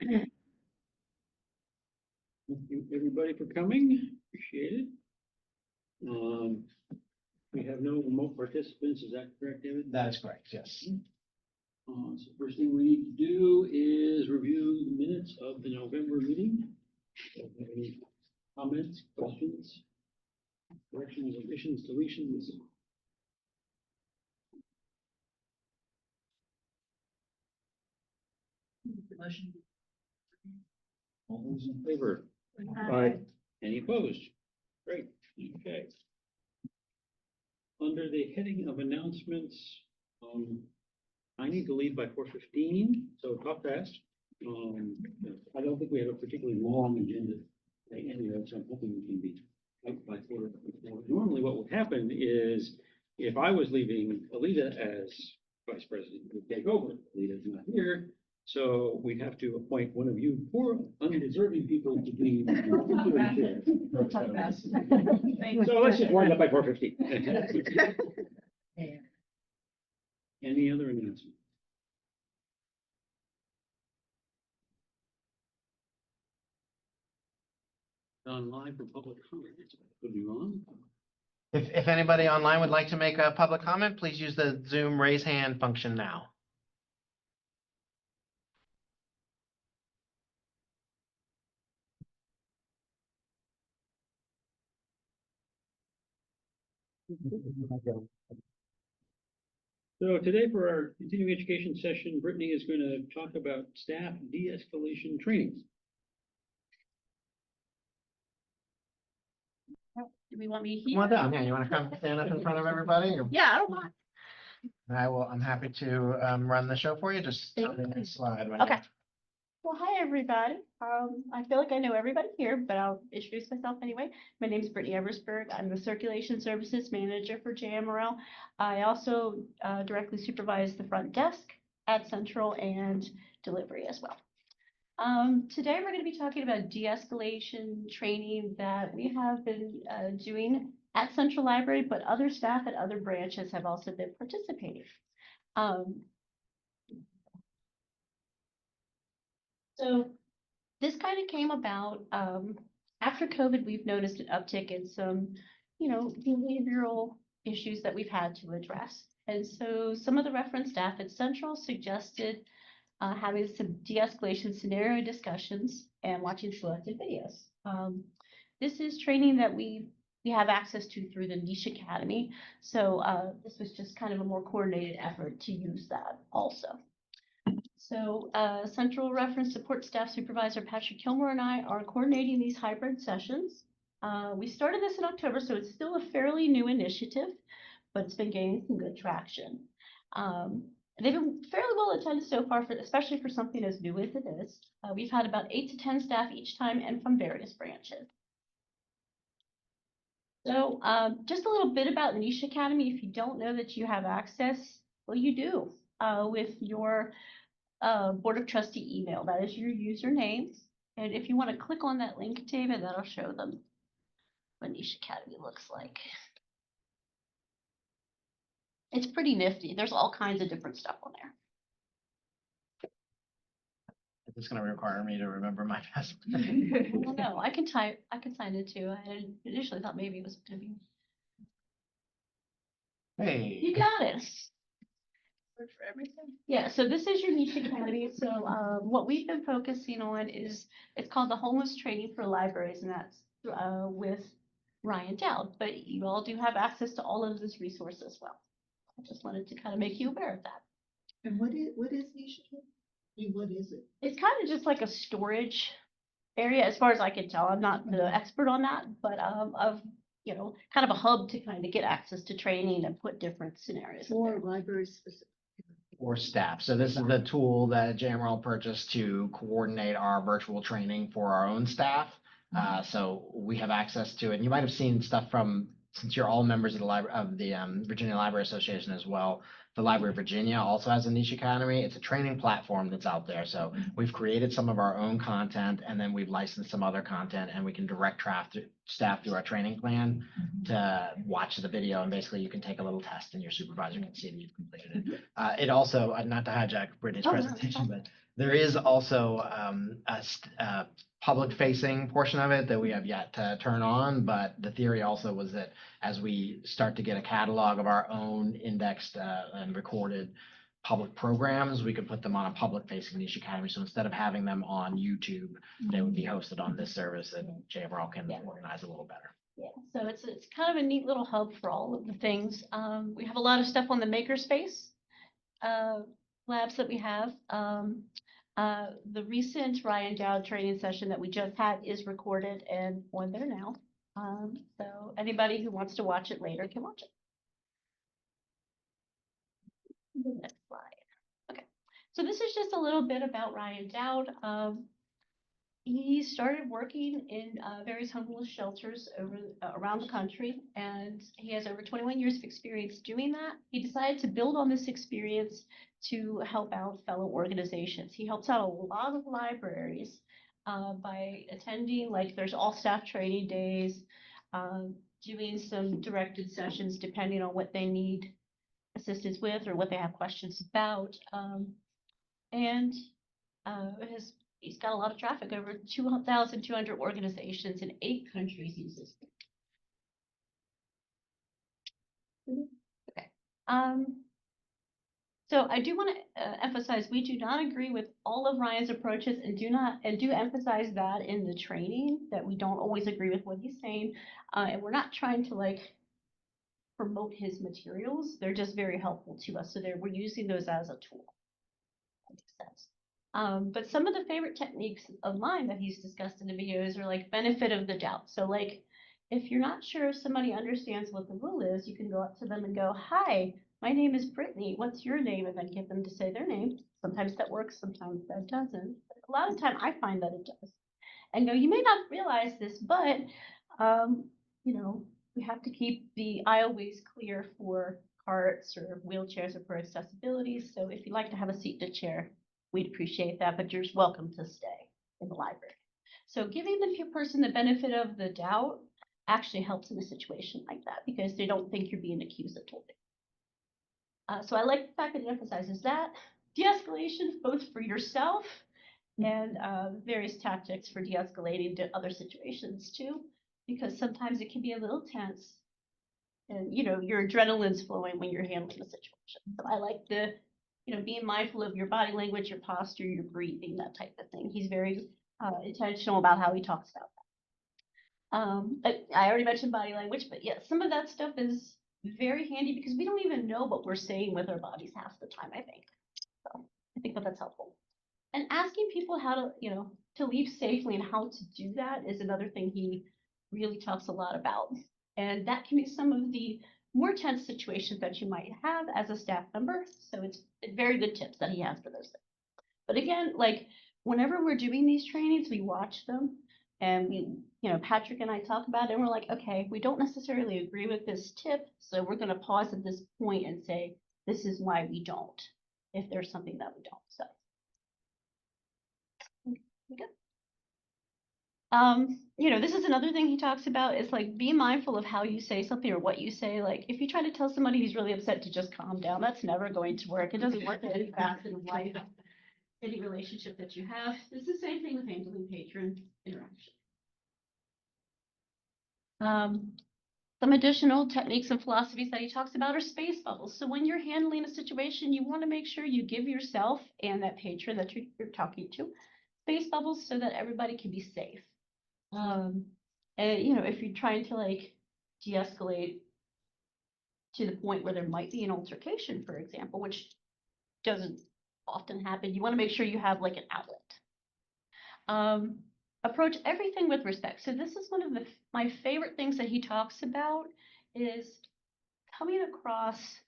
Thank you, everybody, for coming. Appreciate it. We have no remote participants. Is that correct, David? That is correct, yes. So first thing we need to do is review the minutes of the November meeting. Any comments, questions, corrections, additions, deletions? Motion. All those in favor? Aye. Any opposed? Great, okay. Under the heading of announcements, I need to leave by 4:15, so talk fast. I don't think we have a particularly long agenda anyway, so I'm hoping we can be out by 4:00. Normally what would happen is if I was leaving, Alita as vice president would take over. Alita's not here, so we'd have to appoint one of you poor undeserving people to be. So let's just wind up by 4:15. Any other announcement? On live for public comment. Could be wrong. If anybody online would like to make a public comment, please use the Zoom raise hand function now. So today for our continuing education session, Brittany is going to talk about staff de-escalation training. Do we want me Come here? on down. Yeah, you want to come stand up in front of everybody? Yeah, I don't mind. I'm happy to run the show for you. Just Thank the next slide. Right Okay. here. Well, hi, everybody. I feel like I know everybody here, but I'll introduce myself anyway. My name is Brittany Eversberg. I'm the Circulation Services Manager for JMRL. I also directly supervise the front desk at Central and delivery as well. Today, we're going to be talking about de-escalation training that we have been doing at Central Library, but other staff at other branches have also been participating. So this kind of came about after COVID. We've noticed an uptick in some, behavioral issues that we've had to address. And so some of the reference staff at Central suggested having some de-escalation scenario discussions and watching selected videos. This is training that we have access to through the Niche Academy. So this was just kind of a more coordinated effort to use that also. So Central Reference Support Staff Supervisor Patrick Kilmore and I are coordinating these hybrid sessions. We started this in October, so it's still a fairly new initiative, but it's been gaining some good traction. They've been fairly well attended so far, especially for something as new as it is. We've had about 8 to 10 staff each time and from various branches. So just a little bit about Niche Academy. If you don't know that you have access, well, you do with your Board of Trustee email. That is your username. And if you want to click on that link, David, that'll show them what Niche Academy looks like. It's pretty nifty. There's all kinds of different stuff on there. It's going to require me to remember my password. Well, no, I can sign it too. I initially thought maybe it was going to be. Hey. You got it. For everything. Yeah, so this is your Niche Academy. So what we've been focusing on is, it's called the Homeless Training for Libraries, and that's with Ryan Dowd. But you all do have access to all of this resource as well. I just wanted to kind of make you aware of that. And what is Niche Academy? I mean, what is it? It's kind of just like a storage area, as far as I can tell. I'm not the expert on that, but kind of a hub to kind of get access to training and put different scenarios. For libraries specific. For staff. So this is the tool that JMRL purchased to coordinate our virtual training for our own staff. So we have access to it. And you might have seen stuff from since you're all members of the Virginia Library Association as well, the Library of Virginia also has a niche academy. It's a training platform that's out there. So we've created some of our own content, and then we've licensed some other content, and we can direct staff through our training plan to watch the video, and basically you can take a little test and your supervisor can see that you've completed it. It also, not to hijack Brittany's Oh, no, presentation, but there is also a public-facing portion of it that we have yet to turn on, but the theory also was that as we start to get a catalog of our own indexed and recorded public programs, we could put them on a public-facing niche academy. So instead of having them on YouTube, they would be hosted on this service, and JMRL can organize a little better. Yeah, so it's kind of a neat little hub for all of the things. We have a lot of stuff on the makerspace labs that we have. The recent Ryan Dowd training session that we just had is recorded and on there now. So anybody who wants to watch it later can watch it. The next slide. Okay, so this is just a little bit about Ryan Dowd. He started working in various homeless shelters around the country, and he has over 21 years of experience doing that. He decided to build on this experience to help out fellow organizations. He helps out a lot of libraries by attending, like there's all staff training days, doing some directed sessions depending on what they need assistance with or what they have questions about. He's got a lot of traffic, over 2,200 organizations in 8 countries uses. Okay. So I do want to emphasize we do not agree with all of Ryan's approaches, and do emphasize that in the training that we don't always agree with what he's saying, and we're not trying to like promote his materials. They're just very helpful to us, so we're using those as a tool. That makes sense. But some of the favorite techniques of mine that he's discussed in the videos are like benefit of the doubt. So like, if you're not sure if somebody understands what the rule is, you can go up to them and go, "Hi, my name is Brittany. What's your name?" And then get them to say their name. Sometimes that works, sometimes that doesn't. But a lot of the time I find that it does. And go, "You may not realize this, but you know, we have to keep the aisleways clear for carts or wheelchairs or for accessibility. So if you'd like to have a seat in a chair, we'd appreciate that, but you're welcome to stay in the library." So giving the person the benefit of the doubt actually helps in a situation like that because they don't think you're being accused of totally. So I like the fact that it emphasizes that. De-escalation, both for yourself and various tactics for de-escalating to other situations too, because sometimes it can be a little tense and, you know, your adrenaline's flowing when you're handling a situation. So I like the, you know, being mindful of your body language, your posture, your breathing, that type of thing. He's very intentional about how he talks about that. I already mentioned body language, but yeah, some of that stuff is very handy because we don't even know what we're saying with our bodies half the time, I think. So I think that's helpful. And asking people how to, you know, to leave safely and how to do that is another thing he really talks a lot about. And that can be some of the more tense situations that you might have as a staff member. So it's very good tips that he has for those things. But again, like whenever we're doing these trainings, we watch them and we, you know, Patrick and I talk about it and we're like, okay, we don't necessarily agree with this tip. So we're going to pause at this point and say, this is why we don't, if there's something that we don't. So. You know, this is another thing he talks about is like be mindful of how you say something or what you say. Like if you try to tell somebody who's really upset to just calm down, that's never going to work. It doesn't work in any facet of life, any relationship that you have. It's the same thing with handling patron interaction. Some additional techniques and philosophies that he talks about are space bubbles. So when you're handling a situation, you want to make sure you give yourself and that patron that you're talking to space bubbles so that everybody can be safe. And you know, if you're trying to like de-escalate to the point where there might be an altercation, for example, which doesn't often happen, you want to make sure you have like an outlet. Approach everything with respect. So this is one of my favorite things that he talks about is coming across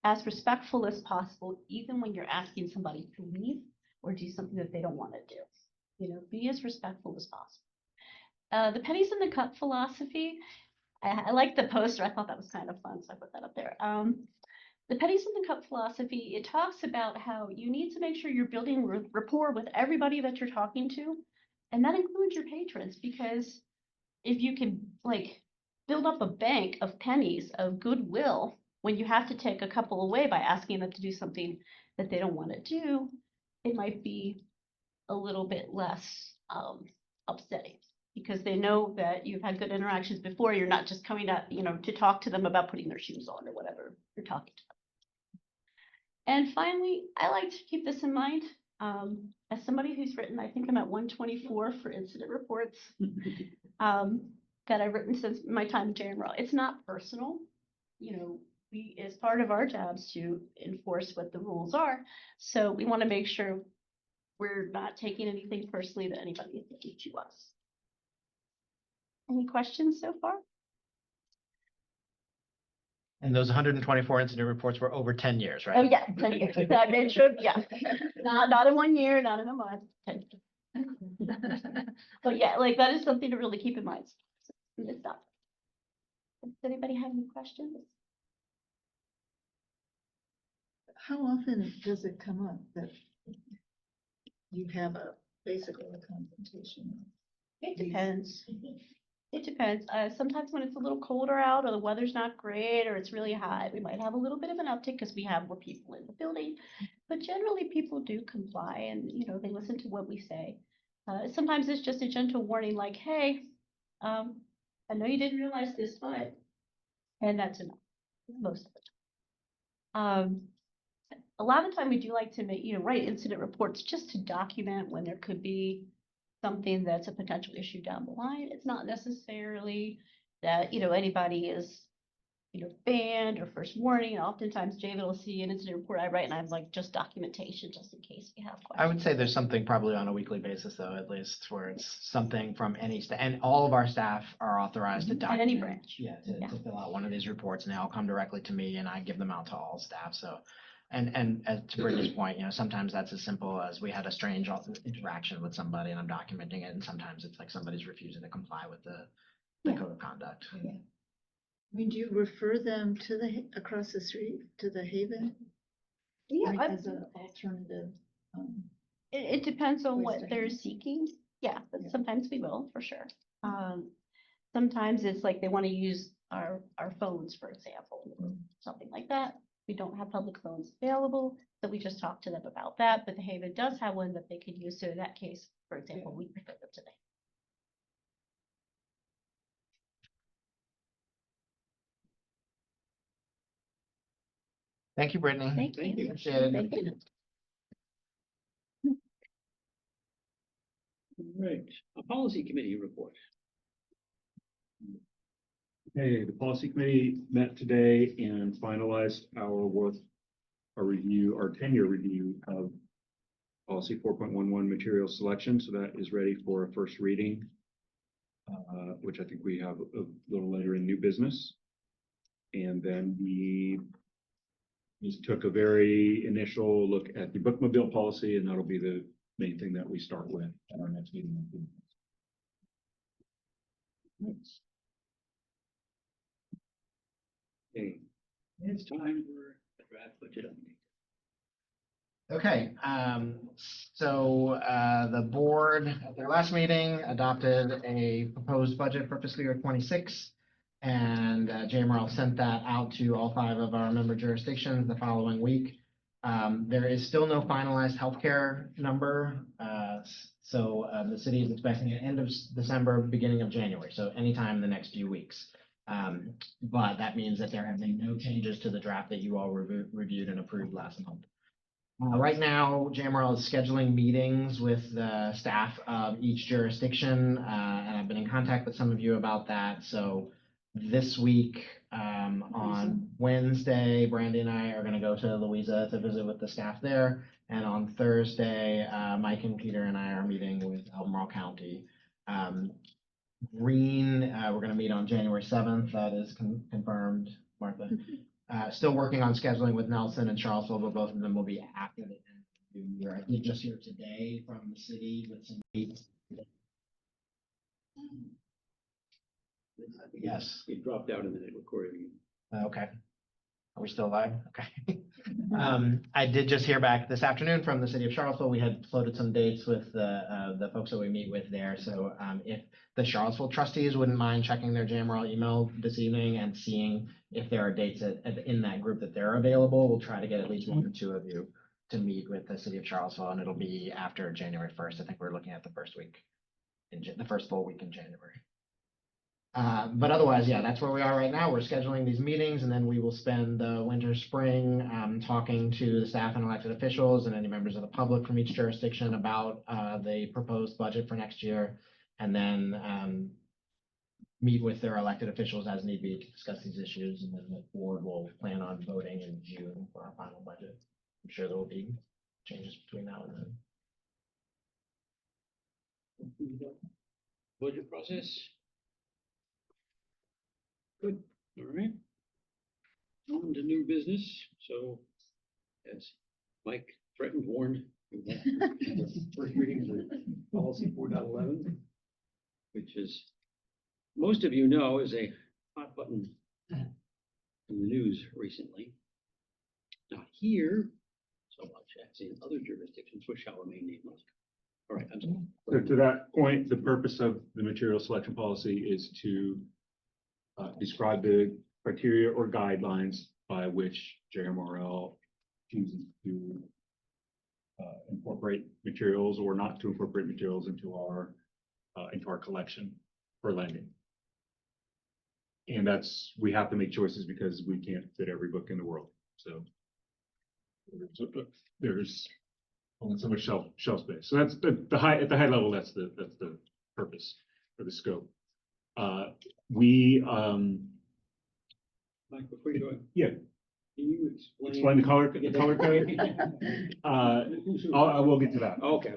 as respectful as possible, even when you're asking somebody to leave or do something that they don't want to do. You know, be as respectful as possible. The pennies in the cup philosophy, I like the poster. I thought that was kind of fun, so I put that up there. The Pennies in the Cup philosophy, it talks about how you need to make sure you're building rapport with everybody that you're talking to. And that includes your patrons, because if you can like build up a bank of pennies of goodwill when you have to take a couple away by asking them to do something that they don't want to do, it might be a little bit less upsetting, because they know that you've had good interactions before. You're not just coming to, to talk to them about putting their shoes on or whatever you're talking to them. And finally, I like to keep this in mind. As somebody who's written, I think I'm at 124 for incident reports that I've written since my time in JMRL. It's not personal. It's part of our jobs to enforce what the rules are. So we want to make sure we're not taking anything personally that anybody is thinking to us. Any questions so far? And those 124 incident reports were over 10 years, right? Oh, yeah, 10 years. That made sure, yeah. Not in 1 year, not in a month, 10 years. But yeah, like that is something to really keep in mind. It's not. Does anybody have any questions? How often does it come up that you have basically a confrontation? It depends. It depends. Sometimes when it's a little colder out or the weather's not great or it's really hot, we might have a little bit of an uptick because we have more people in the building. But generally people do comply and, they listen to what we say. Sometimes it's just a gentle warning like, hey, I know you didn't realize this, but, and that's enough, most of the time. A lot of the time we do like to make, write incident reports just to document when there could be something that's a potential issue down the line. It's not necessarily that, anybody is, banned or first warning. Oftentimes David will see an incident report I write and I'm like, just documentation, just in case we have questions. I would say there's something probably on a weekly basis, though, at least, where it's something from any staff, and all of our staff are authorized to At document. any branch. Yeah, Yeah. to fill out one of these reports, and they all come directly to me, and I give them out to all staff, so. And as to Brittany's point, sometimes that's as simple as we had a strange interaction with somebody and I'm documenting it, and sometimes it's like somebody's refusing to comply with the Yeah. code of conduct. Yeah. I mean, do you refer them to across the street to the Haven? Yeah, As an alternative? it depends on ways what to they're handle it. seeking. Yeah, but Yeah. sometimes we will, for sure. Sometimes it's like they want to use our phones, for example, or something like that. We don't have public phones available, so we just talk to them about that. But the Haven does have one that they could use. So in that case, for example, we refer them to the Thank you, Brittany. Thank Thank you. you. Appreciate it. Thank you. All right, a policy committee report. Hey, the policy committee met today and finalized our review, our 10-year review of policy 4.11 material selection. So that is ready for a first reading, which I think we have a little later in new business. And then we just took a very initial look at the bookmobile policy, and that'll be the main thing that we start with at our next meeting. Okay, it's time for the draft budget update. Okay, so the board at their last meeting adopted a proposed budget for fiscal year 26. And JMRL sent that out to all 5 of our member jurisdictions the following week. There is still no finalized healthcare number. So the city is expecting an end of December, beginning of January. So anytime in the next few weeks. But that means that there have been no changes to the draft that you all reviewed and approved last month. Right now, JMRL is scheduling meetings with the staff of each jurisdiction, and I've been in contact with some of you about that. So this week, on Wednesday, Brandy and I are going to go to Louisa to visit with the staff there. And on Thursday, Mike and Peter and I are meeting with Albemarle County. Green, we're going to meet on January 7th. That is confirmed, Martha. Still working on scheduling with Nelson and Charlottesville, but both of them will be after the end of the year. I did just hear today from the city with some dates. I think Yes. It dropped out and then it recorded again. Okay. Are we still live? Okay. I did just hear back this afternoon from the city of Charlottesville. We had floated some dates with the folks that we meet with there. So if the Charlottesville trustees wouldn't mind checking their JMRL email this evening and seeing if there are dates in that group that they're available, we'll try to get at least one or two of you to meet with the city of Charlottesville, and it'll be after January 1st. I think we're looking at the first week, the first full week in January. But otherwise, yeah, that's where we are right now. We're scheduling these meetings, and then we will spend the winter, spring, talking to the staff and elected officials and any members of the public from each jurisdiction about the proposed budget for next year, and then meet with their elected officials as need be to discuss these issues, and then the board will plan on voting in June for our final budget. I'm sure there will be changes between now and then. Budget process. Good, all right. On to new business, so as Mike threatened, warned, the first reading of the policy 4.11, which is, most of you know, is a hot button in the news recently. Not here so much as in other jurisdictions, which shall remain nameless. All right, I'm sorry. So to that point, the purpose of the material selection policy is to describe the criteria or guidelines by which JMRL chooses to incorporate materials or not to incorporate materials into our collection for lending. And that's, we have to make choices because we can't fit every book in the world. So there's only so much shelf space. So that's at the high level, that's the purpose or the scope. Mike, before you go, Yeah. can you Explain the color code. I will get to that. Okay.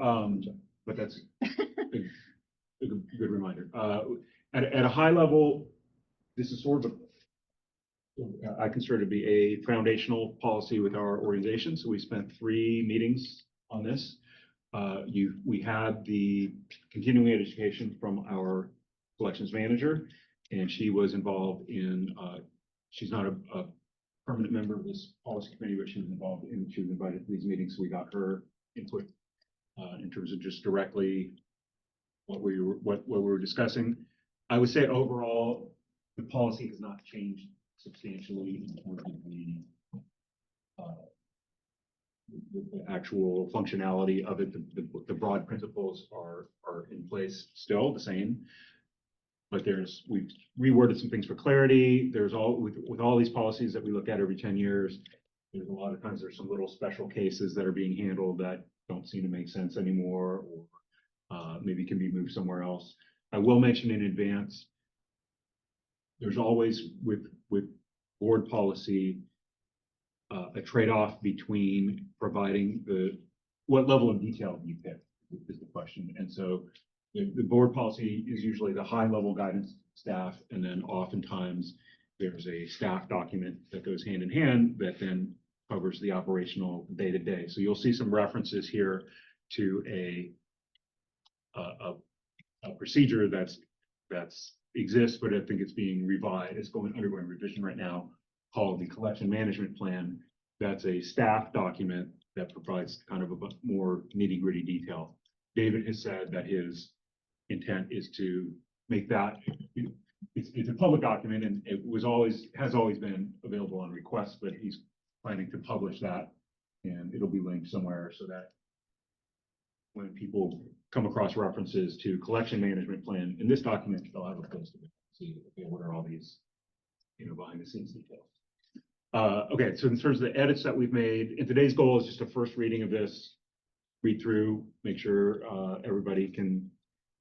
But that's a good reminder. At a high level, this is sort of I consider it to be a foundational policy with our organization. So we spent 3 meetings on this. We had the continuing education from our collections manager, and she was involved in, she's not a permanent member of this policy committee, but she was invited to these meetings. So we got her input in terms of just directly what we were discussing. I would say overall, the policy has not changed substantially in terms of the actual functionality of it. The broad principles are in place still the same. But we've reworded some things for clarity. There's with all these policies that we look at every 10 years, there's a lot of times there's some little special cases that are being handled that don't seem to make sense anymore, or maybe can be moved somewhere else. I will mention in advance, there's always with board policy a trade-off between providing what level of detail you pick is the question. And so the board policy is usually the high-level guidance staff, and then oftentimes there's a staff document that goes hand in hand that then covers the operational day-to-day. So you'll see some references here to a procedure that exists, but I think it's being revised. It's undergoing revision right now, called the collection management plan. That's a staff document that provides kind of a more nitty-gritty detail. David has said that his intent is to make that, it's a public document, and it has always been available on request, but he's planning to publish that, and it'll be linked somewhere so that when people come across references to collection management plan in this document, they'll have a place to see, okay, what are all these, behind the scenes details. Okay, so in terms of the edits that we've made, and today's goal is just a first reading of this, read through, make sure everybody can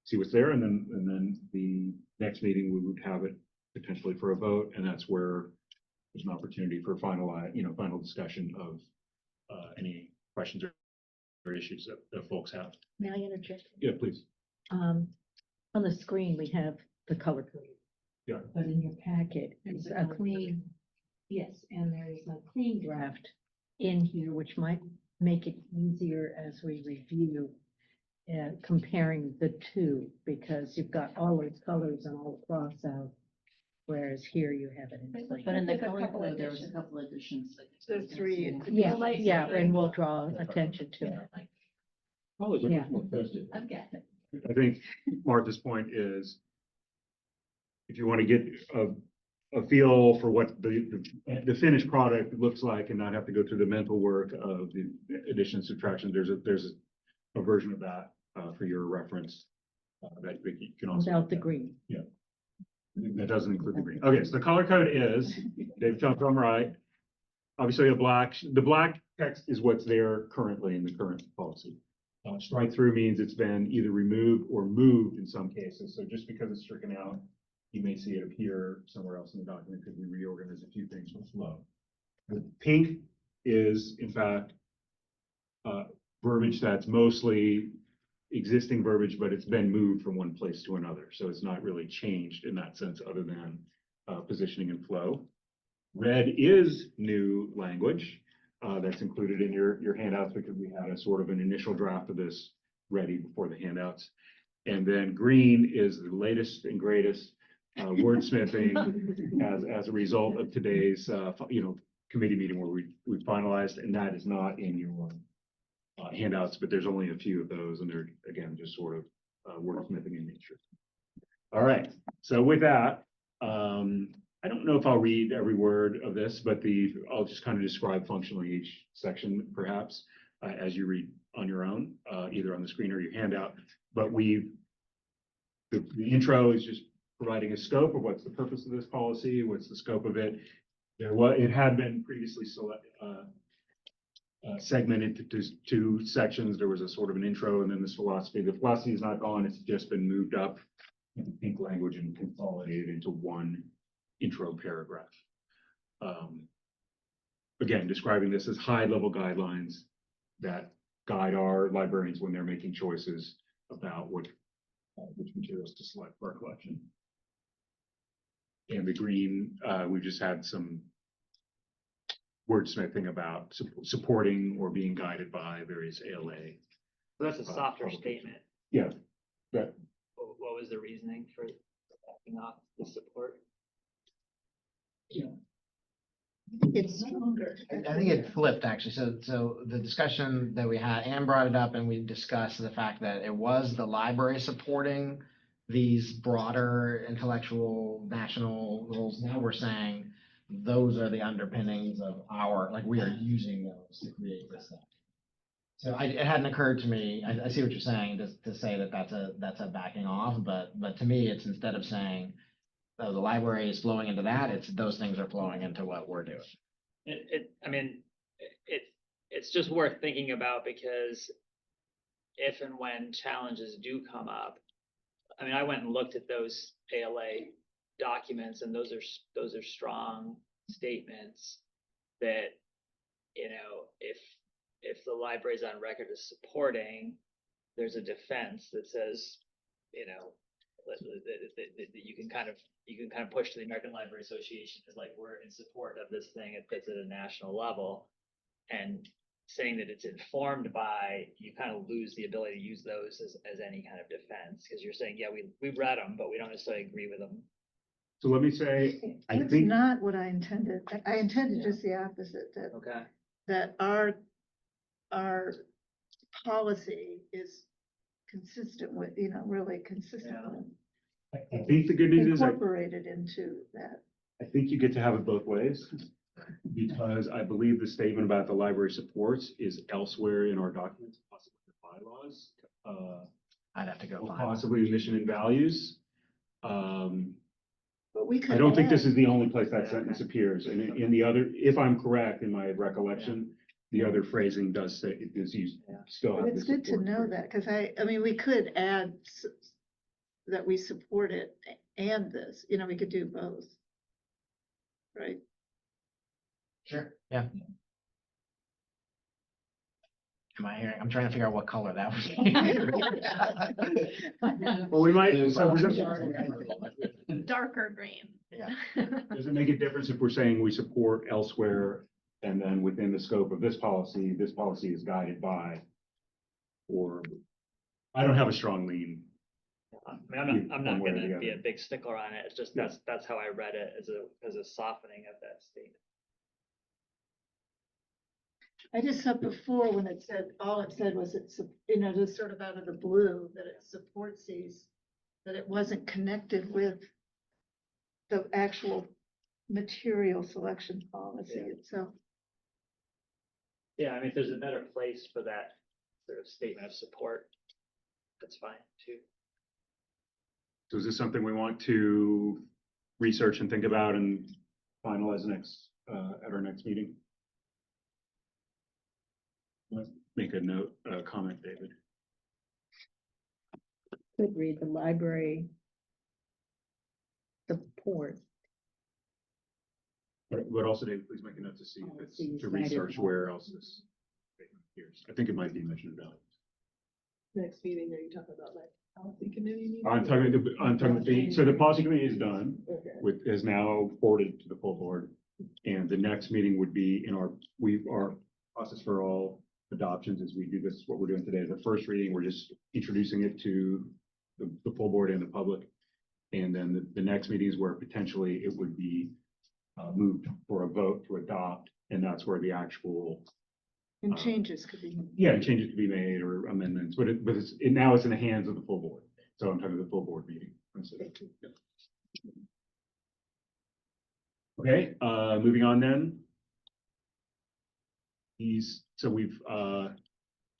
see what's there, and then the next meeting we would have it potentially for a vote, and that's where there's an opportunity for final discussion of any questions or issues that folks have. May I interject? Yeah, please. On the screen, we have the color code. Yeah. But in your packet, it's a clean, yes, and there's a clean draft in here, which might make it easier as we review comparing the two, because you've got all those colors and all the cross out. whereas here you have it in plain. But in the There's a color couple code, there was a couple additions. The three. Yeah, yeah, and we'll draw attention to it. Probably Yeah. more festive. I've got it. I think Martha's point is if you want to get a feel for what the finished product looks like and not have to go through the mental work of the addition and subtraction, there's a version of that for your reference that you can also. Without the green. That doesn't include the green. Okay, so the color code is, Dave, tell me if I'm right. Obviously, the black text is what's there currently in the current policy. Strike through means it's been either removed or moved in some cases. So just because it's stricken out, you may see it appear somewhere else in the document because we reorganize a few things with flow. The pink is, in fact, verbiage that's mostly existing verbiage, but it's been moved from one place to another. So it's not really changed in that sense other than positioning and flow. Red is new language that's included in your handouts because we had a sort of an initial draft of this ready before the handouts. And then green is the latest and greatest wordsmithing as a result of today's committee meeting where we finalized, and that is not in your handouts, but there's only a few of those, and they're again just sort of wordsmithing in nature. All right, so with that, I don't know if I'll read every word of this, but I'll just kind of describe functionally each section perhaps as you read on your own, either on the screen or your handout. But the intro is just providing a scope of what's the purpose of this policy, what's the scope of it. It had been previously segmented into two sections. There was a sort of an intro and then this philosophy. The philosophy is not gone. It's just been moved up into pink language and consolidated into one intro paragraph. Again, describing this as high-level guidelines that guide our librarians when they're making choices about which materials to select for our collection. And the green, we just had some wordsmithing about supporting or being guided by various ALA. So that's a softer publications. statement. Yeah, that What was the reasoning for backing off the support? It's stronger. I think it flipped actually. So the discussion that we had, Anne brought it up and we discussed the fact that it was the library supporting these broader intellectual national rules. Now we're saying those are the underpinnings of we are using those to create this stuff. So it hadn't occurred to me, I see what you're saying, to say that that's a backing off, but to me, it's instead of saying, oh, the library is flowing into that, it's those things are flowing into what we're doing. It's just worth thinking about because if and when challenges do come up, I went and looked at those ALA documents and those are strong statements that, if the library's on record as supporting, there's a defense that says, that you can kind of push to the American Library Association as like, we're in support of this thing. It's at a national level, and saying that it's informed by, you kind of lose the ability to use those as any kind of defense because you're saying, yeah, we read them, but we don't necessarily agree with them. so let me say, I That's think not what I intended. I intended just the opposite, Okay. that our policy is consistent with, really consistent Yeah. with I think the good news is incorporated into that. I think you get to have it both ways. Because I believe the statement about the library supports is elsewhere in our documents, possibly the bylaws, I'd have to go find. possibly the mission and values. But we could I don't think this add- is the only place that sentence appears. And in the other, if I'm correct in my recollection, the other phrasing does say, it is used, still have But the it's good to support know phrase. that, because we could add that we support it and this, we could do both. Right? Sure, yeah. Am I hearing? I'm trying to figure out what color that was. Well, we might, so Darker green. Yeah. does it make a difference if we're saying we support elsewhere and then within the scope of this policy is guided by? Or, I don't have a strong lean I mean, I'm One not way or gonna the be a other. big stickler on it. It's just that's how I read it as a softening of that statement. I just thought before when it said, all it said was it's, just sort of out of the blue, that it supports these, that it wasn't connected with the actual material selection policy Yeah. itself. Yeah, I mean, if there's a better place for that sort of statement of support, that's fine too. So is this something we want to research and think about and finalize at our next meeting? Let's make a note, comment, David. Could read the library support. But also, David, please make a note to see if it's, Policies to guided research by- where else this statement appears. I think it might be mentioned about. Next meeting, are you talking about like policy committee meeting? I'm talking, so the policy committee is done, Okay. is now forwarded to the full board. And the next meeting would be our process for all adoptions as we do this, what we're doing today. The first reading, we're just introducing it to the full board and the public. And then the next meeting is where potentially it would be moved for a vote to adopt, and that's where the actual, And changes could be. changes to be made or amendments, but now it's in the hands of the full board. So I'm talking the full board meeting. Okay, moving on then. We've,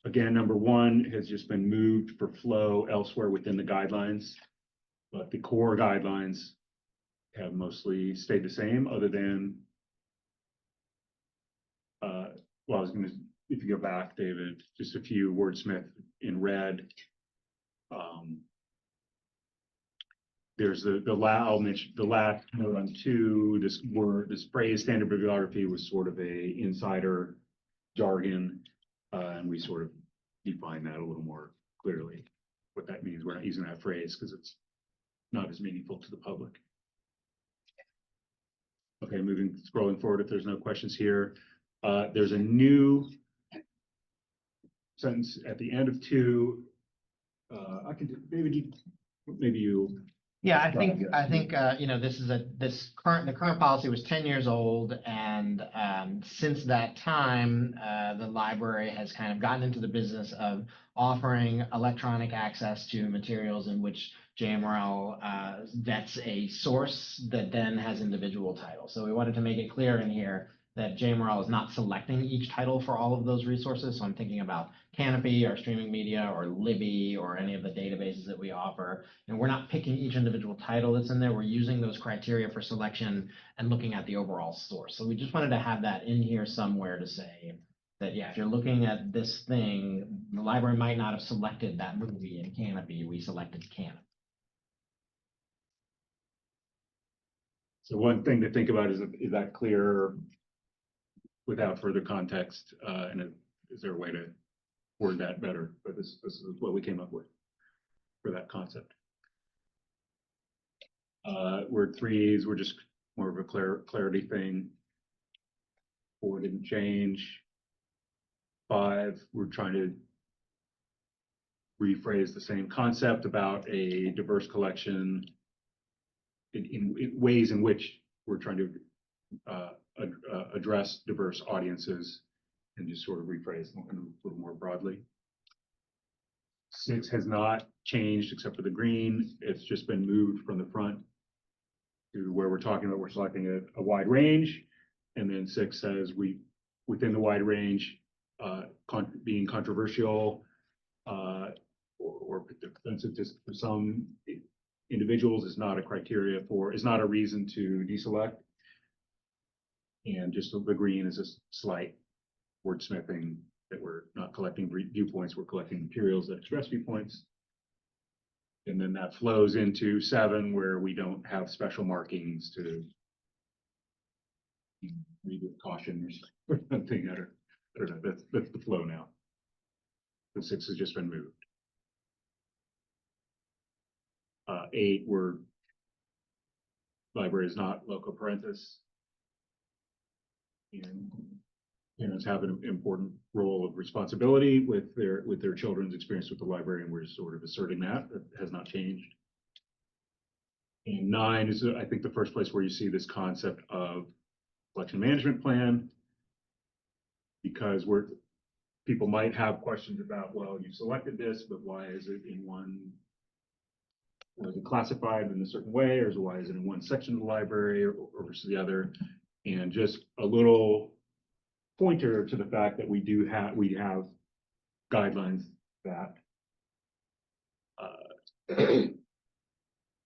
again, number one has just been moved for flow elsewhere within the guidelines. But the core guidelines have mostly stayed the same, other than, well, I was gonna, if you go back, David, just a few wordsmith in red. There's the last note on 2, this phrase standard bibliography was sort of a insider jargon. And we sort of define that a little more clearly, what that means. We're not using that phrase because it's not as meaningful to the public. Okay, scrolling forward, if there's no questions here. There's a new sentence at the end of 2. I can, David, maybe you. Yeah, I think, the current policy was 10 years old, and since that time, the library has kind of gotten into the business of offering electronic access to materials in which JMRL vets a source that then has individual titles. So we wanted to make it clear in here that JMRL is not selecting each title for all of those resources. So I'm thinking about Canopy or streaming media or Libby or any of the databases that we offer. And we're not picking each individual title that's in there. We're using those criteria for selection and looking at the overall source. So we just wanted to have that in here somewhere to say that, yeah, if you're looking at this thing, the library might not have selected that movie in Canopy. We selected Canopy. So one thing to think about is that clear without further context? And is there a way to word that better? But this is what we came up with for that concept. Word 3s were just more of a clarity thing. 4 didn't change. 5, we're trying to rephrase the same concept about a diverse collection in ways in which we're trying to address diverse audiences, and just sort of rephrase them a little more broadly. 6 has not changed except for the green. It's just been moved from the front to where we're talking about, we're selecting a wide range. And then 6 says within the wide range, being controversial or offensive to some individuals is not a criteria is not a reason to deselect. And just the green is a slight wordsmithing that we're not collecting viewpoints, we're collecting materials that express viewpoints. And then that flows into 7, where we don't have special markings to read with caution or something. I don't know, that's the flow now. The 6 has just been moved. 8, library is not loco parentis. And parents have an important role of responsibility with their children's experience with the library, and we're sort of asserting that has not changed. And 9 is, I think, the first place where you see this concept of collection management plan, because people might have questions about, well, you selected this, but why is it in one? Was it classified in a certain way, or why is it in one section of the library or versus the other? And just a little pointer to the fact that we have guidelines that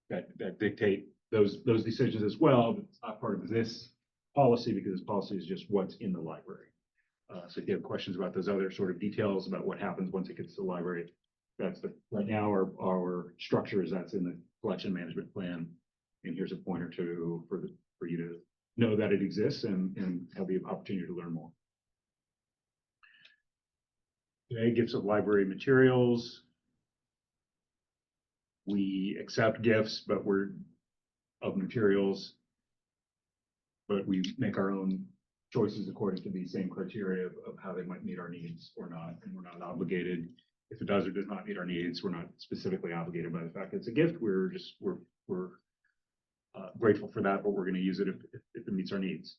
that dictate those decisions as well, but it's not part of this policy, because this policy is just what's in the library. So if you have questions about those other sort of details about what happens once it gets to the library, right now our structure is that's in the collection management plan. And here's a pointer for you to know that it exists and have the opportunity to learn more. Okay, gifts of library materials. We accept gifts, but of materials, but we make our own choices according to the same criteria of how they might meet our needs or not. And we're not obligated. If it does or does not meet our needs, we're not specifically obligated by the fact that it's a gift. We're grateful for that, but we're going to use it if it meets our needs.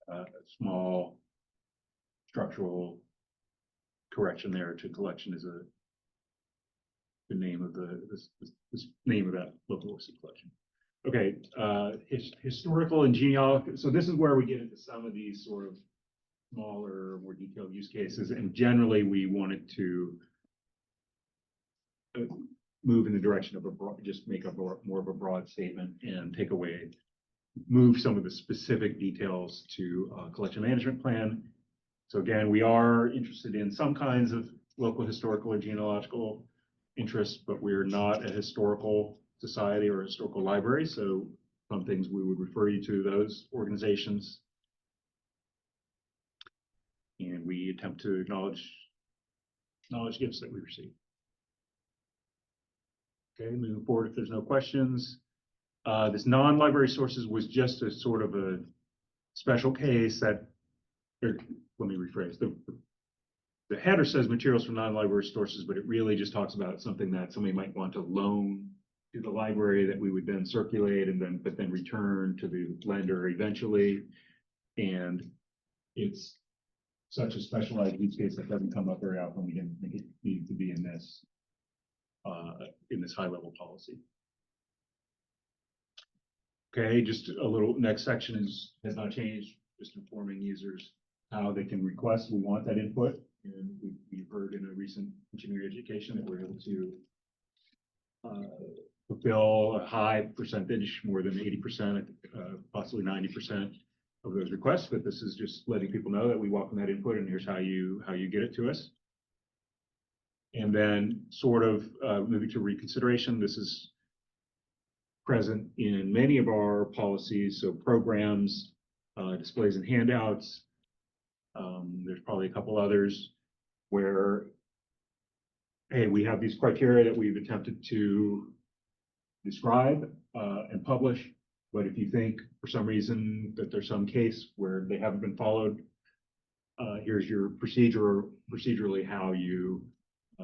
A small structural correction there to collection is the name of this name of that local OC collection. Okay, historical and genealogical. So this is where we get into some of these sort of smaller, more detailed use cases, and generally we wanted to move in the direction of just make a more of a broad statement and move some of the specific details to collection management plan. So again, we are interested in some kinds of local historical or genealogical interests, but we're not a historical society or a historical library. So some things we would refer you to those organizations. And we attempt to acknowledge gifts that we receive. Okay, moving forward, if there's no questions. This non-library sources was just a sort of a special case that, let me rephrase, the header says materials from non-library sources, but it really just talks about something that somebody might want to loan to the library that we would then circulate but then return to the lender eventually. And it's such a specialized use case that doesn't come up very often. We didn't think it needed to be in this high-level policy. Okay, just a little, next section has not changed, just informing users how they can request. We want that input, and we've heard in a recent continuing education that we're able to fulfill a high percentage, more than 80%, possibly 90% of those requests. But this is just letting people know that we welcome that input, and here's how you get it to us. And then sort of moving to reconsideration. This is present in many of our policies, so programs, displays and handouts. There's probably a couple others where, hey, we have these criteria that we've attempted to describe and publish, but if you think for some reason that there's some case where they haven't been followed, here's your procedurally how you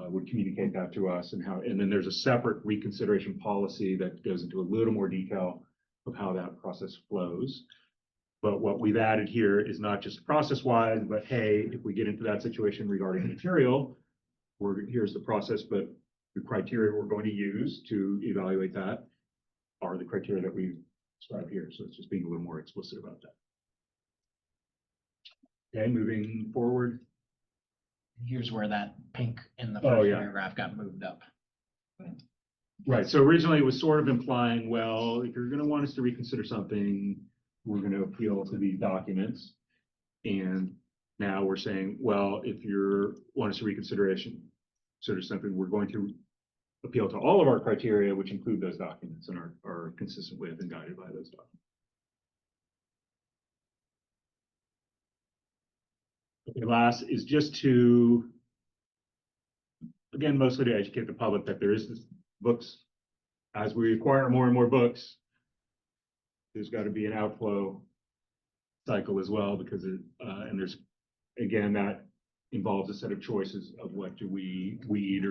would communicate that to us, and then there's a separate reconsideration policy that goes into a little more detail of how that process flows. But what we've added here is not just process-wise, but hey, if we get into that situation regarding material, here's the process, but the criteria we're going to use to evaluate that are the criteria that we describe here. So it's just being a little more explicit about that. Okay, moving forward. Here's where that pink in the Oh, first yeah. paragraph got moved up. Right, so originally it was sort of implying, well, if you're gonna want us to reconsider something, we're gonna appeal to these documents. And now we're saying, well, if you want us to consider something, we're going to appeal to all of our criteria, which include those documents and are consistent with and guided by those documents. Okay, last is just to, again, mostly to educate the public that there is this books. As we acquire more and more books, there's got to be an outflow cycle as well, because and there's, again, that involves a set of choices of what do we weed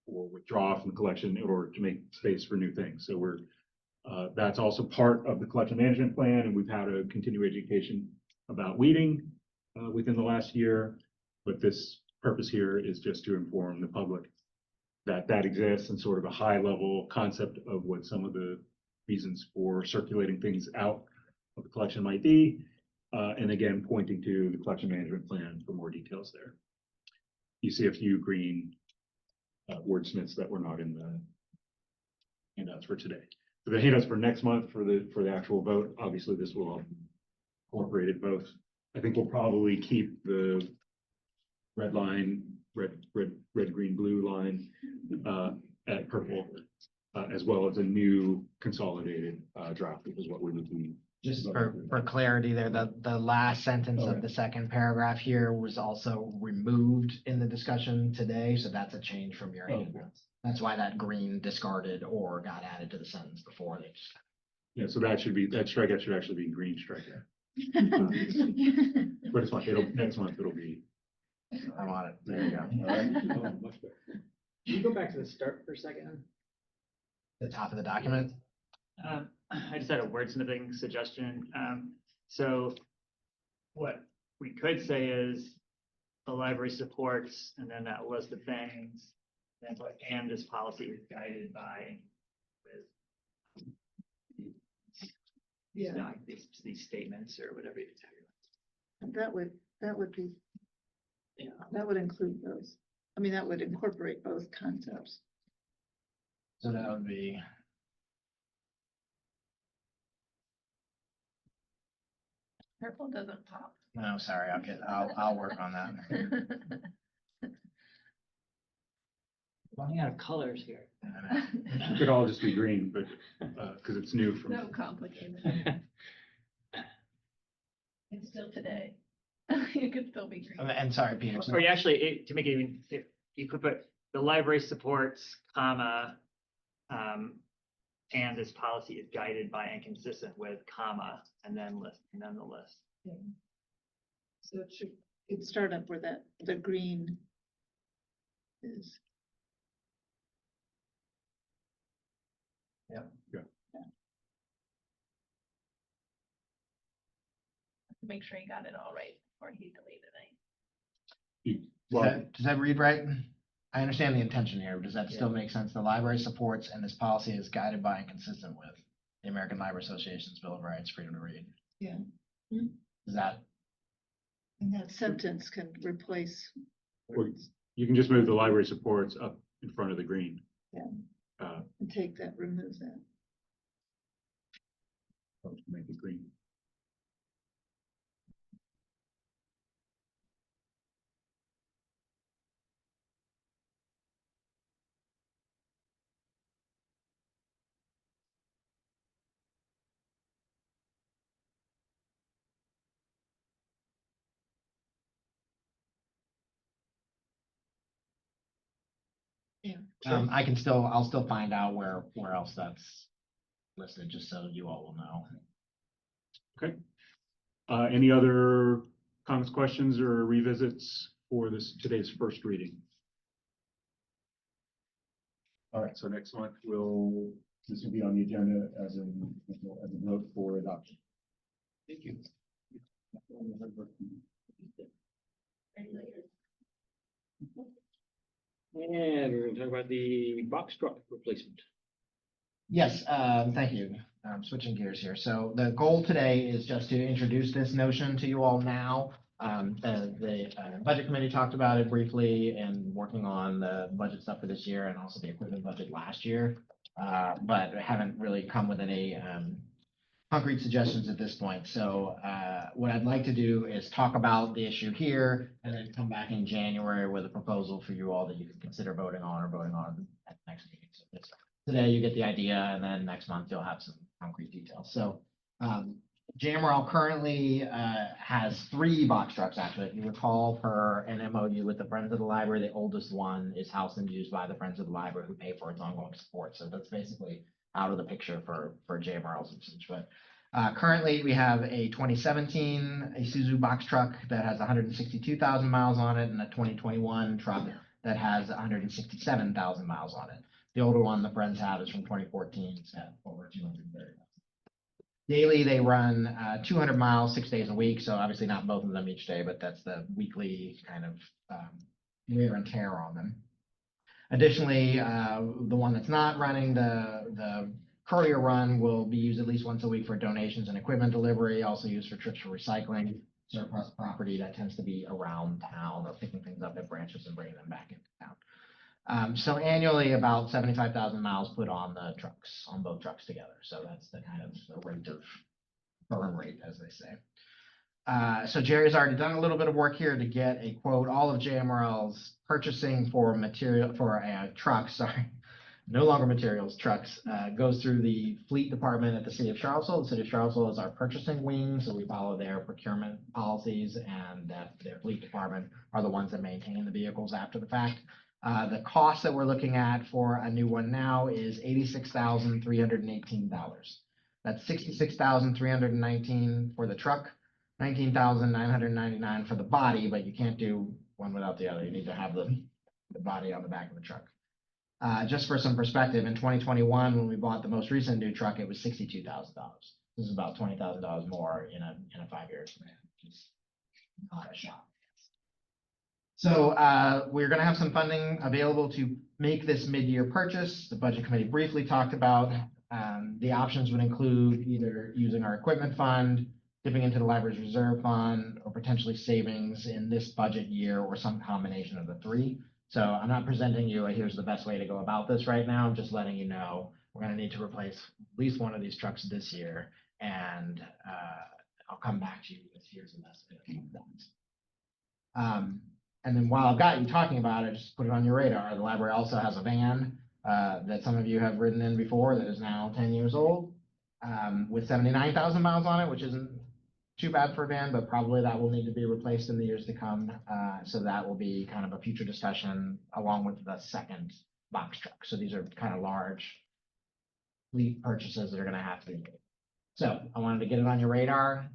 or withdraw from the collection in order to make space for new things. So that's also part of the collection management plan, and we've had a continuing education about weeding within the last year. But this purpose here is just to inform the public that exists, and sort of a high level concept of what some of the reasons for circulating things out of the collection might be. And again, pointing to the collection management plan for more details there. You see a few green wordsmiths that were not in the handouts for today. For the handouts for next month, for the actual vote, obviously this will incorporate it both. I think we'll probably keep the red line, red, green, blue line at purple, as well as a new consolidated draft, which is what we would be. Just for clarity there, the last sentence of the second paragraph here was also removed in the discussion today, so that's a change from your handouts. That's why that green discarded or got added to the sentence before. They just. Yeah, so that strikeout should actually be green strikeout. But it's fine, next month it'll be. I want it. There you go. All right. Oh, much better. Can you go back to the start for a second? The top of the document. I just had a wordsmithing suggestion. So what we could say is the library supports, and then that list of things, then put, and this policy is guided by with these statements or whatever you tell you. That would be, Yeah. that would include those. I mean, that would incorporate both concepts. So that would be. Purple doesn't pop. No, sorry, I'll work on that. Running out of colors here. It could all just be green, but because it's new from. So complicated. It's still today. It could still be green. And sorry, Peter. Or you actually, to make it even, if you could put the library supports, comma, and this policy is guided by and consistent with, comma, and then the list. So it'd start up where the green is. Make sure you got it all right before he deleted it. Does that read right? I understand the intention here, but does that still make sense? The library supports and this policy is guided by and consistent with the American Library Association's Bill of Rights, freedom to read. Yeah. Is that? And that sentence can replace. Or you can just move the library supports up in front of the green. Yeah. And take that, remove that. Make it green. Yeah. I'll still find out where else that's listed, just so you all will know. Okay. Any other comments, questions, or revisits for today's first reading? All right, so next month this will be on the agenda as a note for adoption. Thank you. And we're gonna talk about the box truck replacement. Yes, thank you. Switching gears here. So the goal today is just to introduce this notion to you all now. The budget committee talked about it briefly and working on the budget stuff for this year and also the equipment budget last year. But haven't really come with any concrete suggestions at this point. So what I'd like to do is talk about the issue here and then come back in January with a proposal for you all that you can consider voting on at the next meeting. So today you get the idea, and then next month you'll have some concrete details. So JMRL currently has 3 box trucks, actually. If you recall, per an MOU with the Friends of the Library, the oldest one is housed and used by the Friends of the Library, who pay for its ongoing support. So that's basically out of the picture for JMRL's usage. But currently, we have a 2017 Isuzu box truck that has 162,000 miles on it, and a 2021 truck that has 167,000 miles on it. The older one the Friends have is from 2014. It's got over 230,000. Daily, they run 200 miles, 6 days a week. So obviously not both of them each day, but that's the weekly kind of wear and tear on them. Additionally, the one that's not running, the courier run, will be used at least once a week for donations and equipment delivery, also used for trips for recycling, surplus property that tends to be around town, or picking things up at branches and bringing them back into town. So annually, about 75,000 miles put on the trucks, on both trucks together. So that's the kind of the rate of burn rate, as they say. So Jerry's already done a little bit of work here to get a quote. All of JMRL's purchasing for material for trucks, sorry, no longer materials, trucks, goes through the fleet department at the city of Charlottesville. The city of Charlottesville is our purchasing wing, so we follow their procurement policies, and their fleet department are the ones that maintain the vehicles after the fact. The cost that we're looking at for a new one now is $86,318. That's $66,319 for the truck, $19,999 for the body, but you can't do one without the other. You need to have the body on the back of the truck. Just for some perspective, in 2021, when we bought the most recent new truck, it was $62,000. This is about $20,000 more in a 5-year span, which is not a shot. So we're going to have some funding available to make this mid-year purchase. The budget committee briefly talked about the options would include either using our equipment fund, dipping into the library's reserve fund, or potentially savings in this budget year, or some combination of the three. So I'm not presenting you here's the best way to go about this right now. I'm just letting you know we're going to need to replace at least one of these trucks this year, and I'll come back to you with here's the best way to do that. And then while I've got you talking about it, just put it on your radar. The library also has a van that some of you have ridden in before that is now 10 years old with 79,000 miles on it, which isn't too bad for a van, but probably that will need to be replaced in the years to come. So that will be kind of a future discussion along with the second box truck. So these are kind of large fleet purchases that are going to have to be made. So I wanted to get it on your radar,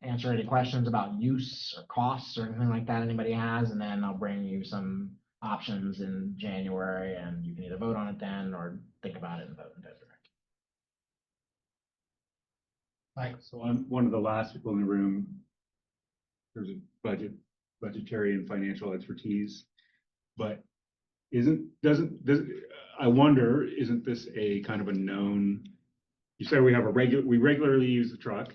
answer any questions about use or costs or anything like that anybody has, and then I'll bring you some options in January, and you can either vote on it then or think about it and vote in February. Right. So I'm one of the last people in the room. There's a budgetary and financial expertise, but I wonder, isn't this a kind of a known? You say we regularly use the truck.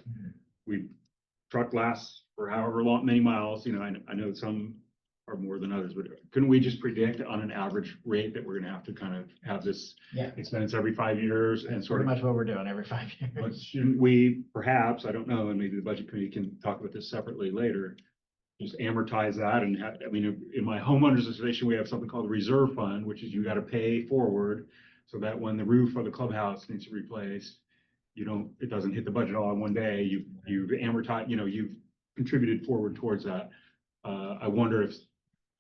Truck lasts for however long, many miles, you know, I know some are more than others, but couldn't we just predict on an average rate that we're gonna have to kind of have this expense every 5 years and sort of? Pretty much what we're doing every 5 years. But shouldn't we perhaps, I don't know, and maybe the budget committee can talk about this separately later, just amortize that and have, I mean, in my homeowners association, we have something called the reserve fund, which is you gotta pay forward so that when the roof of the clubhouse needs to be replaced, it doesn't hit the budget all in one day. You've amortized, you've contributed forward towards that. I wonder if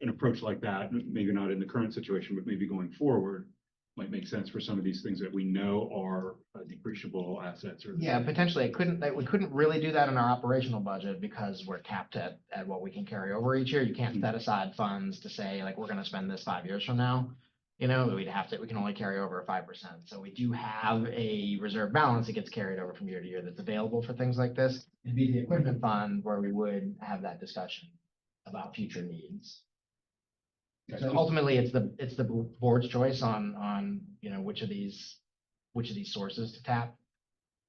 an approach like that, maybe not in the current situation, but maybe going forward, might make sense for some of these things that we know are depreciable assets. Or yeah, potentially we couldn't really do that in our operational budget because we're capped at what we can carry over each year. You can't set aside funds to say like we're going to spend this 5 years from now. We can only carry over 5%. So we do have a reserve balance that gets carried over from year to year that's available for things like this. It'd be the equipment fund where we would have that discussion about future needs. So ultimately, it's the board's choice on which of these sources to tap.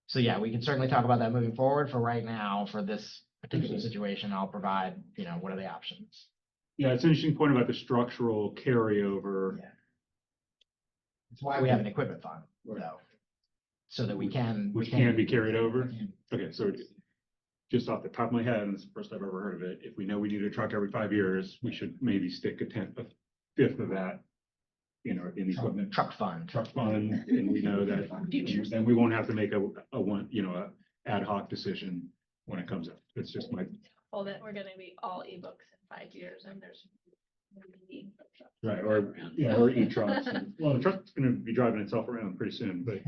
So yeah, we can certainly talk about that moving forward. For right now, for this particular situation, I'll provide what are the options. Yeah, it's an interesting point about the structural carryover. Yeah. It's why we have an equipment fund, though, so that we can. Which can be carried over? Okay, so just off the top of my head, and it's the first I've ever heard of it, if we know we need a truck every 5 years, we should maybe stick a fifth of that, in the equipment. Truck fund. And we know that, then we won't have to make a ad hoc decision when it comes up. It's just my. Well, then we're gonna be all ebooks in 5 years, and there's Right, or, yeah, or e-trucks. Well, the truck's gonna be driving itself around pretty soon, but,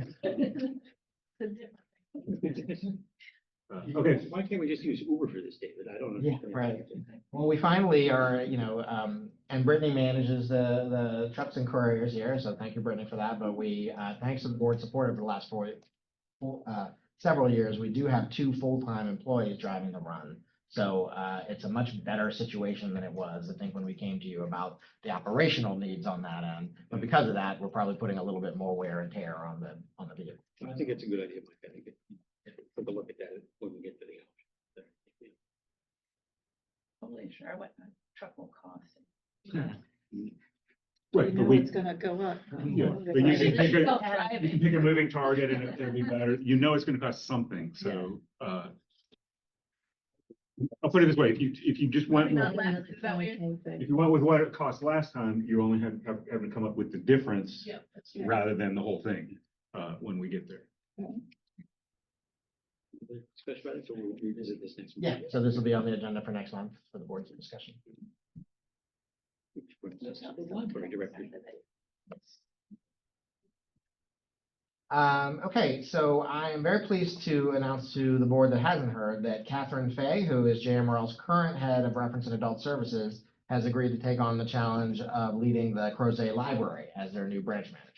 okay. Why can't we just use Uber for this, David? I don't Yeah, understand. right. Well, we finally are, and Brittany manages the trucks and couriers here, so thank you, Brittany, for that. But we, thanks to the board support over the last several years, we do have 2 full-time employees driving the run. So it's a much better situation than it was, I think, when we came to you about the operational needs on that end. But because of that, we're probably putting a little bit more wear and tear on the vehicle. I think it's a good idea, Mike. I think take a look at that when we get to the option. Totally sure what a truck will cost. Right, You but know we, it's gonna go up. yeah, but you can pick you can pick a moving target and it'll be better. You know it's gonna cost something, so, I'll put it this way, if you just went, Not with- less, is that what you're- if you went with what it cost last time, you only having to come up with the difference Yeah. rather than the whole thing, when we get there. Special edits, or we'll revisit this next Yeah, month. so this will be on the agenda for next month for the board's discussion. Which brings us to the library director. Okay, so I am very pleased to announce to the board that hasn't heard that Catherine Fay, who is JMRL's current head of reference and adult services, has agreed to take on the challenge of leading the Crozet Library as their new branch manager.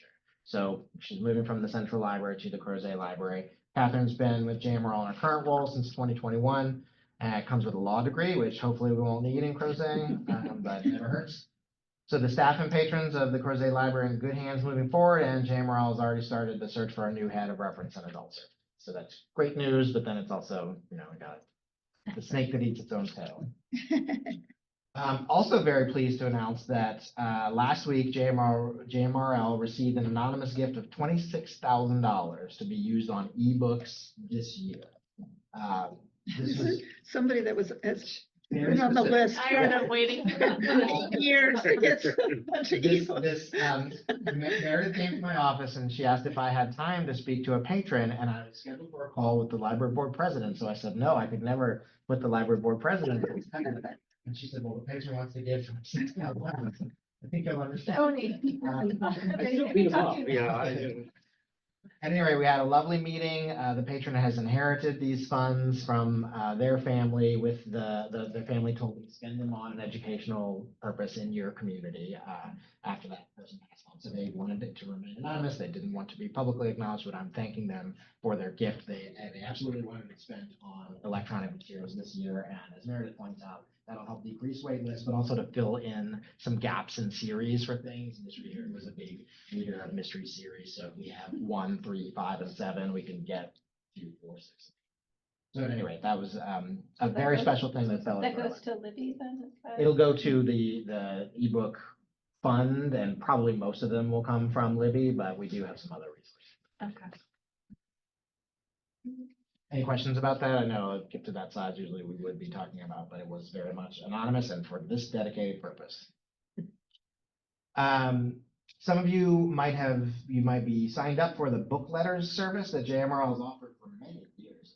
So she's moving from the central library to the Crozet Library. Catherine's been with JMRL in her current role since 2021. Comes with a law degree, which hopefully we won't need in Crozet, but it never hurts. So the staff and patrons of the Crozet Library are in good hands moving forward, and JMRL has already started the search for a new head of reference and adult services. So that's great news, but then it's also, we got the snake that eats its own tail. I'm also very pleased to announce that last week JMRL received an anonymous gift of $26,000 to be used on ebooks this year. This was Somebody that was, has very been on the specific. list Tired of waiting. for years to get a bunch of This, ebooks. this, Meredith came to my office and she asked if I had time to speak to a patron, and I was scheduled for a call with the library board president. So I said, no, I could never put the library board president. And she said, well, the patron wants to give $6,000. I think you'll understand. Tony. I still beat 'em up. Yeah. At any rate, we had a lovely meeting. The patron has inherited these funds from their family with their family told me to spend them on an educational purpose in your community after that person passed on. So they wanted it to remain anonymous. They didn't want to be publicly acknowledged, but I'm thanking them for their gift. They absolutely wanted it spent on electronic materials this year. And as Meredith points out, that'll help decrease wait lists, but also to fill in some gaps in series for things. And this year was a big year of mystery series. So if we have 1, 3, 5, and 7, we can get 2, 4, 6. So at any rate, that was a very special thing that fell. That goes to Libby then? is that- It'll go to the ebook fund, and probably most of them will come from Libby, but we do have some other resources. Okay. Any questions about that? I know if get to that size, usually we would be talking about, but it was very much anonymous and for this dedicated purpose. Some of you might be signed up for the book letters service that JMRL has offered for many years,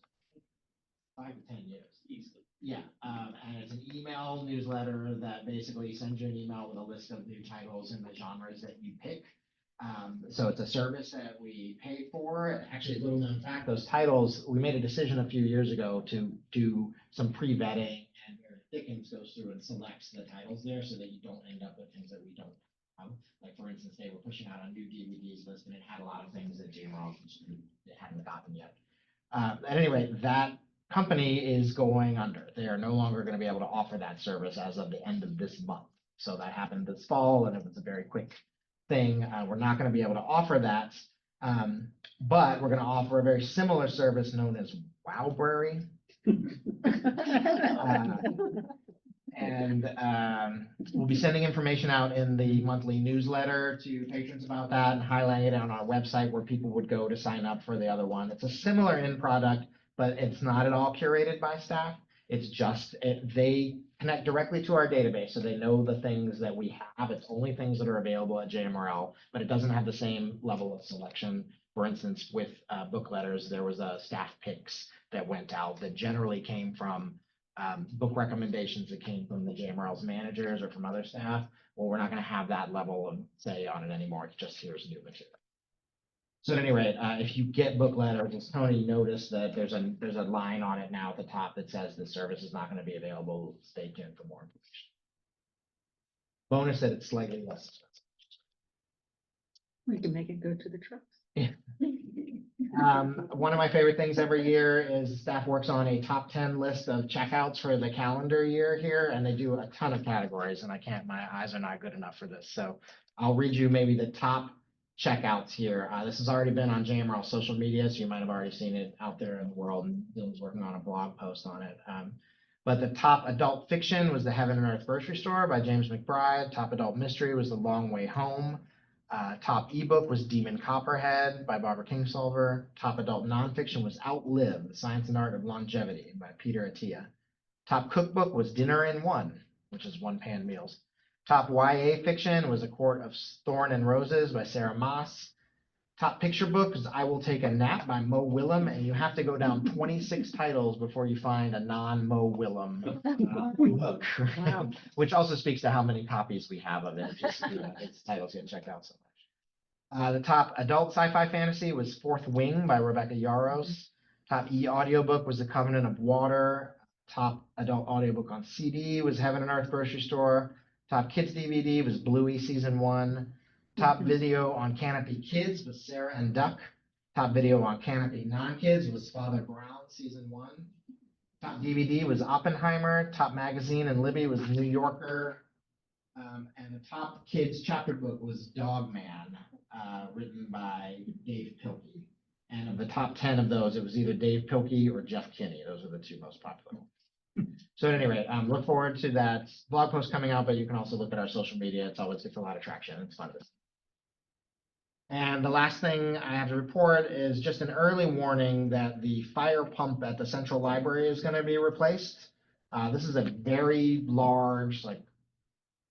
5 to 10 years easily. Yeah, and it's an email newsletter that basically sends you an email with a list of new titles and the genres that you pick. So it's a service that we paid for. Actually, a little known fact, those titles, we made a decision a few years ago to do some pre-vetting, and Meredith Dickens goes through and selects the titles there so that you don't end up with things that we don't have. Like, for instance, they were pushing out a new DVDs list and it had a lot of things that JMRL hadn't gotten yet. At any rate, that company is going under. They are no longer going to be able to offer that service as of the end of this month. So that happened this fall, and it was a very quick thing. We're not going to be able to offer that, but we're going to offer a very similar service known as Wowbrary. And we'll be sending information out in the monthly newsletter to patrons about that and highlighting it on our website where people would go to sign up for the other one. It's a similar end product, but it's not at all curated by staff. It's just, they connect directly to our database, so they know the things that we have. It's only things that are available at JMRL, but it doesn't have the same level of selection. For instance, with book letters, there was a staff picks that went out that generally came from book recommendations that came from the JMRL's managers or from other staff. Well, we're not gonna have that level of say on it anymore. It's just here's new material. So at any rate, if you get book letters, as Tony noticed that there's a line on it now at the top that says the service is not gonna be available. Stay tuned for more information. Bonus that it's slightly less expensive. We can make it go to the trucks. One of my favorite things every year is staff works on a top 10 list of checkouts for the calendar year here, and they do a ton of categories, and my eyes are not good enough for this. So I'll read you maybe the top checkouts here. This has already been on JMRL social media, so you might have already seen it out there in the world, and Dylan's working on a blog post on it. But the top adult fiction was The Heaven and Earth Grocery Store by James McBride. Top adult mystery was The Long Way Home. Top ebook was Demon Copperhead by Barbara Kingsolver. Top adult nonfiction was Outlive, The Science and Art of Longevity by Peter Attia. Top cookbook was Dinner in One, which is one pan meals. Top YA fiction was A Court of Thorn and Roses by Sarah Moss. Top picture book is I Will Take a Nap by Mo Willem, and you have to go down 26 titles before you find a non-Mo Willem book, Wow. which also speaks to how many copies we have of it. Just, its titles get checked out so much. The top adult sci-fi fantasy was Fourth Wing by Rebecca Yaros. Top e-audiobook was The Covenant of Water. Top adult audiobook on CD was Heaven and Earth Grocery Store. Top kids DVD was Bluey Season 1. Top video on Canopy Kids was Sarah and Duck. Top video on Canopy Non-Kids was Father Brown Season 1. Top DVD was Oppenheimer. Top magazine and Libby was New Yorker. And the top kids chapter book was Dog Man, written by Dave Pilkey. And of the top 10 of those, it was either Dave Pilkey or Jeff Kinney. Those are the two most popular. So at any rate, look forward to that blog post coming out, but you can also look at our social media. It's a lot of traction. It's fun. And the last thing I have to report is just an early warning that the fire pump at the central library is going to be replaced. This is a very large, like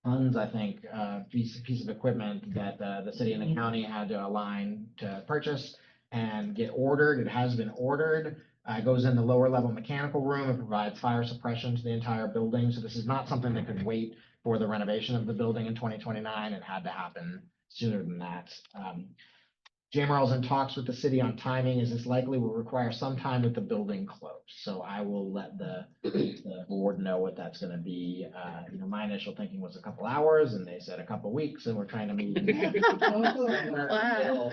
tons, I think, piece of equipment that the city and the county had to align to purchase and get ordered. It has been ordered. It goes in the lower level mechanical room. It provides fire suppression to the entire building. So this is not something that could wait for the renovation of the building in 2029. It had to happen sooner than that. JMRL is in talks with the city on timing, as this likely will require some time with the building closed. So I will let the board know what that's going to be. My initial thinking was a couple hours, and they said a couple weeks, and we're trying to meet. Wow.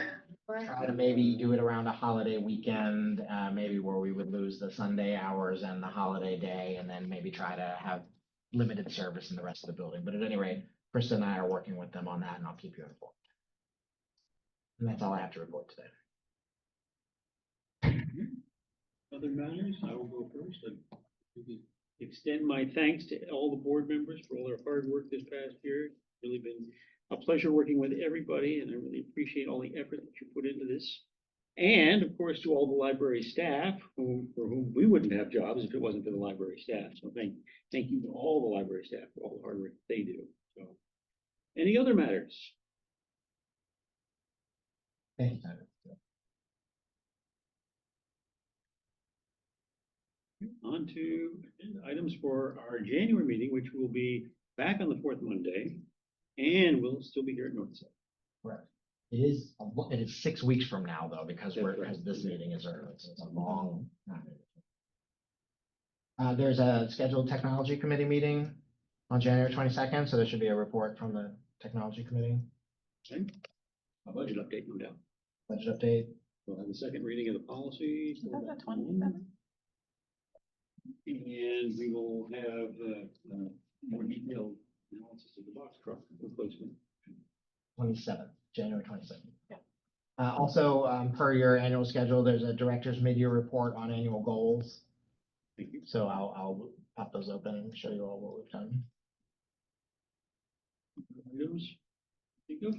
Try to maybe do it around a holiday weekend, maybe where we would lose the Sunday hours and the holiday day, and then maybe try to have limited service in the rest of the building. But at any rate, Krista and I are working with them on that, and I'll keep you informed. And that's all I have to report today. Other matters, I will go first. I extend my thanks to all the board members for all their hard work this past year. It's really been a pleasure working with everybody, and I really appreciate all the effort that you put into this. And of course, to all the library staff for whom we wouldn't have jobs if it wasn't for the library staff. So thank you to all the library staff for all the hard work they do. So, any other matters? Thank you, Tyler. On to agenda items for our January meeting, which will be back on the fourth Monday, and we'll still be here at Northside. Correct. It is 6 weeks from now, though, because That's right. because this meeting is early, so it's a long time. There's a scheduled technology committee meeting on January 22nd, so there should be a report from the technology committee. Okay. A budget update, no doubt. Budget update. We'll have the second reading of the policy. Is that the 27th? And we will have more detailed analysis of the box truck replacement. 27th, January 27th. Yeah. Also, per your annual schedule, there's a director's mid-year report on annual goals. Thank you. So I'll pop those open and show you all what we've done. Items? Think of?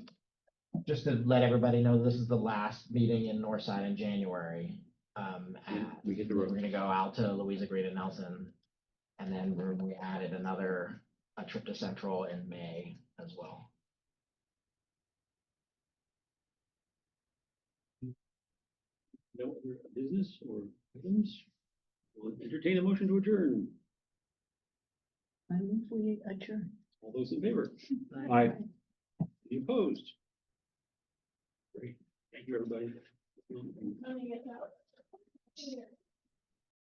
Just to let everybody know, this is the last meeting in Northside in January. We hit the We're road. gonna go out to Louisa Green and Nelson, and then we added a trip to Central in May as well. No other business or items? We'll entertain a motion to adjourn. I move we adjourn. All those in favor? Aye. Any opposed? Great. Thank you, everybody. Let me get that.